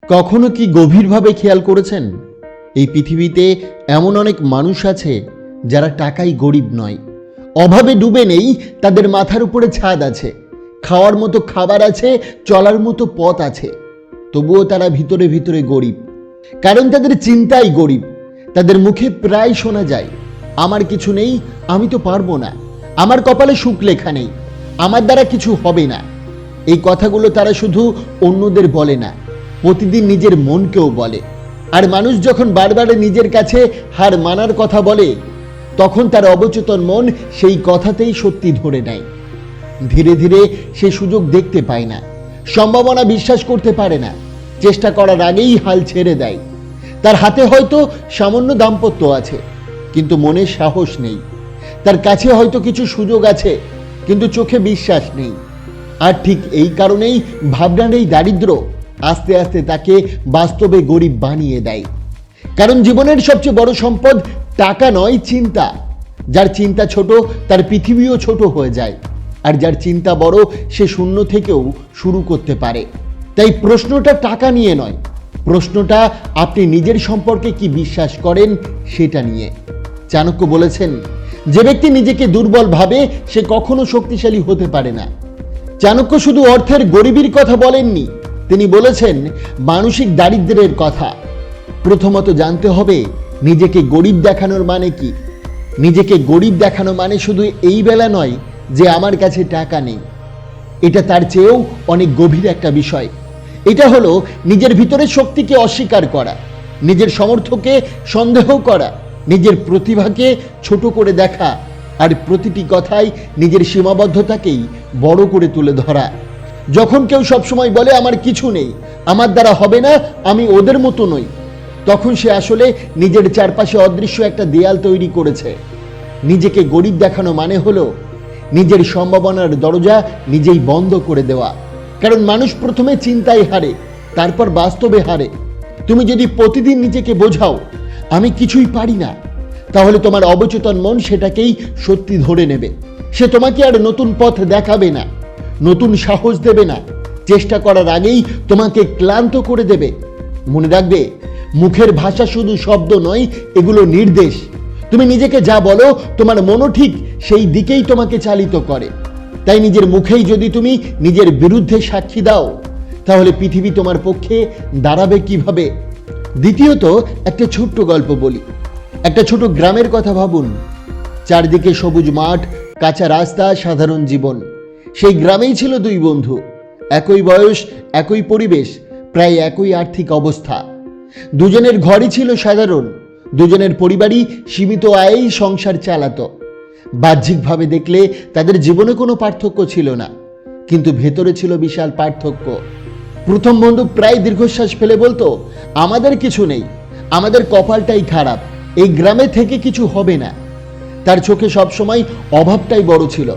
কখনো কি গভীরভাবে খেয়াল করেছেন এই পৃথিবীতে এমন অনেক মানুষ আছে যারা টাকায় গরিব নয়, অভাবে ডুবে নেই, তাদের মাথার উপরে ছাদ আছে, খাওয়ার মতো খাবার আছে, চলার মতো পথ আছে, তবুও তারা ভিতরে ভিতরে গরিব। কারণ তাদের চিন্তাই গরিব। তাদের মুখে প্রায় শোনা যায়, আমার কিছু নেই, আমি তো পারবো না, আমার কপালে সুখ লেখা নেই, আমার দ্বারা কিছু হবে না। এই কথাগুলো তারা শুধু অন্যদের বলে না, প্রতিদিন নিজের মনকেও বলে। আর মানুষ যখন বারবার নিজের কাছে হার মানার কথা বলে, তখন তার অবচেতন মন সেই কথাতেই সত্যি ধরে নেয়। ধীরে ধীরে সে সুযোগ দেখতে পায় না, সম্ভাবনা বিশ্বাস করতে পারে না, চেষ্টা করার আগেই হাল ছেড়ে দেয়। তার হাতে হয়তো সামান্য দাম্পত্য আছে, কিন্তু মনে সাহস নেই। তার কাছে হয়তো কিছু সুযোগ আছে, কিন্তু চোখে বিশ্বাস নেই। আর ঠিক এই কারণেই ভাবনার এই দারিদ্র্য আস্তে আস্তে তাকে বাস্তবে গরিব বানিয়ে দেয়। কারণ জীবনের সবচেয়ে বড় সম্পদ টাকা নয়, চিন্তা। যার চিন্তা ছোট, তার পৃথিবীও ছোট হয়ে যায়। আর যার চিন্তা বড়, সে শূন্য থেকেও শুরু করতে পারে। তাই প্রশ্নটা টাকা নিয়ে নয়, প্রশ্নটা আপনি নিজের সম্পর্কে কি বিশ্বাস করেন সেটা নিয়ে। চাণক্য বলেছেন, যে ব্যক্তি নিজেকে দুর্বল ভাবে সে কখনো শক্তিশালী হতে পারে না। চাণক্য শুধু অর্থের গরিবীর কথা বলেননি, তিনি বলেছেন মানসিক দারিদ্র্যের কথা। প্রথমত জানতে হবে নিজেকে গরিব দেখানোর মানে কি। নিজেকে গরিব দেখানো মানে শুধু এই বেলা নয় যে আমার কাছে টাকা নেই। এটা তার চেয়েও অনেক গভীর একটা বিষয়। এটা হলো নিজের ভিতরের শক্তিকে অস্বীকার করা, নিজের সামর্থ্যকে সন্দেহ করা, নিজের প্রতিভাকে ছোট করে দেখা, আর প্রতিটি কথায় নিজের সীমাবদ্ধতাকেই বড় করে তুলে ধরা। যখন কেউ সবসময় বলে আমার কিছু নেই, আমার দ্বারা হবে না, আমি ওদের মতো নই, তখন সে আসলে নিজের চারপাশে অদৃশ্য একটা দেয়াল তৈরি করেছে। নিজেকে গরিব দেখানো মানে হলো নিজের সম্ভাবনার দরজা নিজেই বন্ধ করে দেওয়া। কারণ মানুষ প্রথমে চিন্তায় হারে, তারপর বাস্তবে হারে। তুমি যদি প্রতিদিন নিজেকে বোঝাও আমি কিছুই পারি না, তাহলে তোমার অবচেতন মন সেটাকেই সত্যি ধরে নেবে। সে তোমাকে আর নতুন পথ দেখাবে না, নতুন সাহস দেবে না, চেষ্টা করার আগেই তোমাকে ক্লান্ত করে দেবে। মনে রাখবে, মুখের ভাষা শুধু শব্দ নয়, এগুলো নির্দেশ। তুমি নিজেকে যা বলো, তোমার মনও ঠিক সেই দিকেই তোমাকে চালিত করে। তাই নিজের মুখেই যদি তুমি নিজের বিরুদ্ধে সাক্ষী দাও, তাহলে পৃথিবী তোমার পক্ষে দাঁড়াবে কিভাবে? দ্বিতীয়ত, একটা ছোট্ট গল্প বলি। একটা ছোট গ্রামের কথা ভাবুন। চারদিকে সবুজ মাঠ, কাঁচা রাস্তা, সাধারণ জীবন। সেই গ্রামেই ছিল দুই বন্ধু, একই বয়স, একই পরিবেশ, প্রায় একই আর্থিক অবস্থা। দুজনের ঘরই ছিল সাধারণ, দুজনের পরিবারই সীমিত আয়েই সংসার চালাতো। বাহ্যিকভাবে দেখলে তাদের জীবনে কোনো পার্থক্য ছিল না, কিন্তু ভেতরে ছিল বিশাল পার্থক্য। প্রথম বন্ধু প্রায় দীর্ঘশ্বাস ফেলে বলতো, আমাদের কিছু নেই, আমাদের কপালটাই খারাপ, এই গ্রামে থেকে কিছু হবে না। তার চোখে সবসময় অভাবটাই বড় ছিল।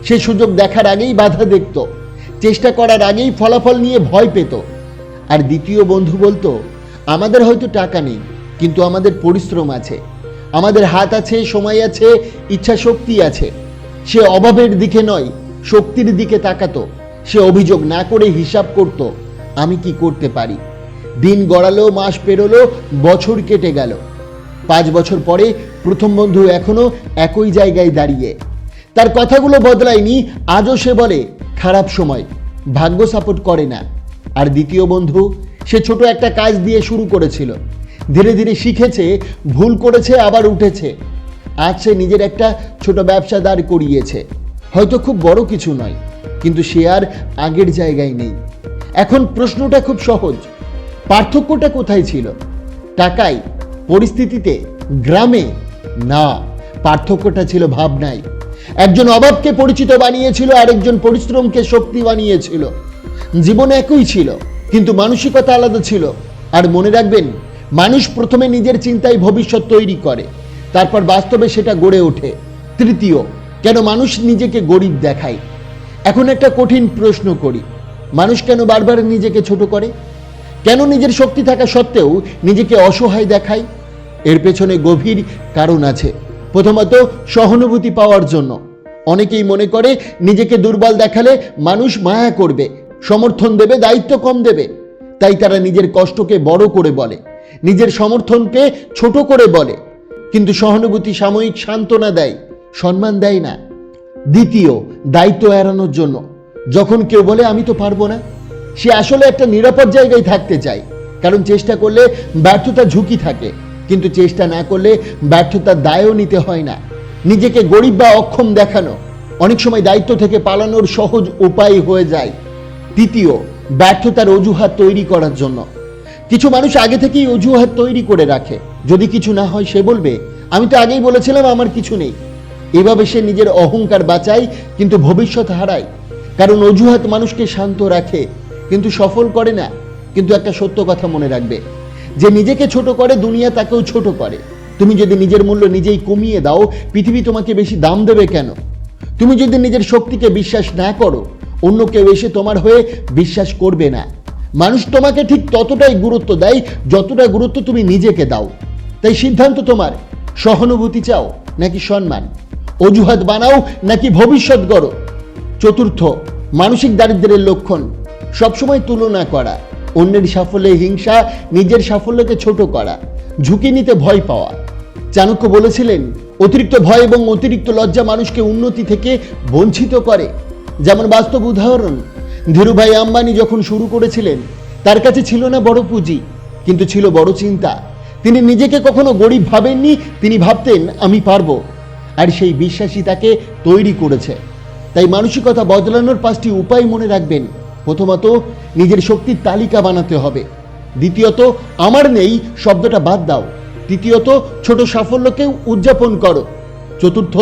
সে সুযোগ দেখার আগেই বাধা দেখত, চেষ্টা করার আগেই ফলাফল নিয়ে ভয় পেত। আর দ্বিতীয় বন্ধু বলতো, আমাদের হয়তো টাকা নেই, কিন্তু আমাদের পরিশ্রম আছে, আমাদের হাত আছে, সময় আছে, ইচ্ছা শক্তি আছে। সে অভাবের দিকে নয়, শক্তির দিকে তাকাতো। সে অভিযোগ না করে হিসাব করত, আমি কি করতে পারি। দিন গড়ালো, মাস পেরোলো, বছর কেটে গেল। 5 বছর পরে প্রথম বন্ধু এখনো একই জায়গায় দাঁড়িয়ে। তার কথাগুলো বদলায়নি। আজও সে বলে, খারাপ সময়, ভাগ্য সাপোর্ট করে না। আর দ্বিতীয় বন্ধু, সে ছোট একটা কাজ দিয়ে শুরু করেছিল, ধীরে ধীরে শিখেছে, ভুল করেছে, আবার উঠেছে। আজ সে নিজের একটা ছোট ব্যবসা দাঁড় করিয়েছে। হয়তো খুব বড় কিছু নয়, কিন্তু সে আর আগের জায়গায় নেই। এখন প্রশ্নটা খুব সহজ, পার্থক্যটা কোথায় ছিল? টাকায়, পরিস্থিতিতে, গ্রামে? না, পার্থক্যটা ছিল ভাবনায়। একজন অভাবকে পরিচিত বানিয়েছিল, আরেকজন পরিশ্রমকে শক্তি বানিয়েছিল। জীবন একই ছিল, কিন্তু মানসিকতা আলাদা ছিল। আর মনে রাখবেন, মানুষ প্রথমে নিজের চিন্তায় ভবিষ্যৎ তৈরি করে, তারপর বাস্তবে সেটা গড়ে ওঠে। তৃতীয়, কেন মানুষ নিজেকে গরিব দেখায়? এখন একটা কঠিন প্রশ্ন করি, মানুষ কেন বারবার নিজেকে ছোট করে? কেন নিজের শক্তি থাকা সত্ত্বেও নিজেকে অসহায় দেখায়? এর পেছনে গভীর কারণ আছে। প্রথমত, সহানুভূতি পাওয়ার জন্য। অনেকেই মনে করে নিজেকে দুর্বল দেখালে মানুষ মায়া করবে, সমর্থন দেবে, দায়িত্ব কম দেবে। তাই তারা নিজের কষ্টকে বড় করে বলে, নিজের সমর্থনকে ছোট করে বলে, কিন্তু সহানুভূতি সাময়িক সান্ত্বনা দেয়, সম্মান দেয় না। দ্বিতীয়, দায়িত্ব এড়ানোর জন্য। যখন কেউ বলে আমি তো পারবো না, সে আসলে একটা নিরাপদ জায়গায় থাকতে চায়। কারণ চেষ্টা করলে ব্যর্থতার ঝুঁকি থাকে, কিন্তু চেষ্টা না করলে ব্যর্থতার দায়ও নিতে হয় না। নিজেকে গরিব বা অক্ষম দেখানো অনেক সময় দায়িত্ব থেকে পালানোর সহজ উপায় হয়ে যায়। তৃতীয়, ব্যর্থতার অজুহাত তৈরি করার জন্য। কিছু মানুষ আগে থেকেই অজুহাত তৈরি করে রাখে। যদি কিছু না হয় সে বলবে আমি তো আগেই বলেছিলাম আমার কিছু নেই। এভাবে সে নিজের অহংকার বাঁচায়, কিন্তু ভবিষ্যৎ হারায়। কারণ অজুহাত মানুষকে শান্ত রাখে কিন্তু সফল করে না। কিন্তু একটা সত্য কথা মনে রাখবে, যে নিজেকে ছোট করে দুনিয়া তাকেও ছোট করে। তুমি যদি নিজের মূল্য নিজেই কমিয়ে দাও, পৃথিবী তোমাকে বেশি দাম দেবে কেন? তুমি যদি নিজের শক্তিকে বিশ্বাস না করো, অন্য কেউ এসে তোমার হয়ে বিশ্বাস করবে না। মানুষ তোমাকে ঠিক ততটাই গুরুত্ব দেয় যতটা গুরুত্ব তুমি নিজেকে দাও। তাই সিদ্ধান্ত তোমার, সহানুভূতি চাও নাকি সম্মান, অজুহাত বানাও নাকি ভবিষ্যৎ গড়ো। চতুর্থ, মানসিক দারিদ্র্যের লক্ষণ সবসময় তুলনা করা, অন্যের সাফল্যে হিংসা, নিজের সাফল্যকে ছোট করা, ঝুঁকি নিতে ভয় পাওয়া। চাণক্য বলেছিলেন অতিরিক্ত ভয় এবং অতিরিক্ত লজ্জা মানুষকে উন্নতি থেকে বঞ্চিত করে। যেমন বাস্তব উদাহরণ, ধীরুভাই আম্বানি যখন শুরু করেছিলেন, তার কাছে ছিল না বড় পুঁজি, কিন্তু ছিল বড় চিন্তা। তিনি নিজেকে কখনো গরিব ভাবেননি, তিনি ভাবতেন আমি পারবো। আর সেই বিশ্বাসই তাকে তৈরি করেছে। তাই মানসিকতা বদলানোর 5টি উপায় মনে রাখবেন। প্রথমত, নিজের শক্তির তালিকা বানাতে হবে। দ্বিতীয়ত, আমার নেই শব্দটা বাদ দাও। তৃতীয়ত, ছোট সাফল্যকেও উদযাপন করো। চতুর্থ,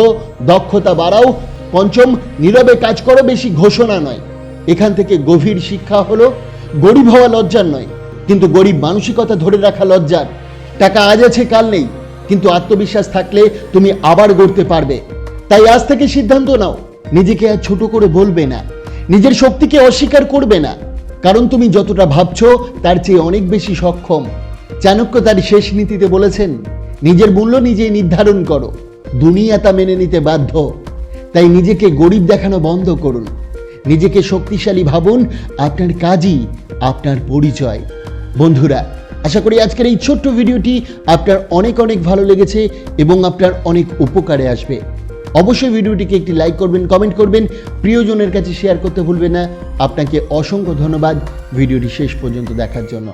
দক্ষতা বাড়াও। পঞ্চম, নীরবে কাজ করো, বেশি ঘোষণা নয়। এখান থেকে গভীর শিক্ষা হলো, গরিব হওয়া লজ্জার নয়, কিন্তু গরিব মানসিকতা ধরে রাখা লজ্জার। টাকা আজ আছে কাল নেই, কিন্তু আত্মবিশ্বাস থাকলে তুমি আবার গড়তে পারবে। তাই আজ থেকে সিদ্ধান্ত নাও, নিজেকে আর ছোট করে বলবে না, নিজের শক্তিকে অস্বীকার করবে না। কারণ তুমি যতটা ভাবছো তার চেয়ে অনেক বেশি সক্ষম। চাণক্য তার শেষ নীতিতে বলেছেন, নিজের মূল্য নিজেই নির্ধারণ করো, দুনিয়া তা মেনে নিতে বাধ্য। তাই নিজেকে গরিব দেখানো বন্ধ করুন, নিজেকে শক্তিশালী ভাবুন। আপনার কাজই আপনার পরিচয়। বন্ধুরা, আশা করি আজকের এই ছোট্ট ভিডিওটি আপনার অনেক অনেক ভালো লেগেছে এবং আপনার অনেক উপকারে আসবে। অবশ্যই ভিডিওটিকে একটি লাইক করবেন, কমেন্ট করবেন, প্রিয়জনের কাছে শেয়ার করতে ভুলবেন না। আপনাকে অসংখ্য ধন্যবাদ ভিডিওটি শেষ পর্যন্ত দেখার জন্য।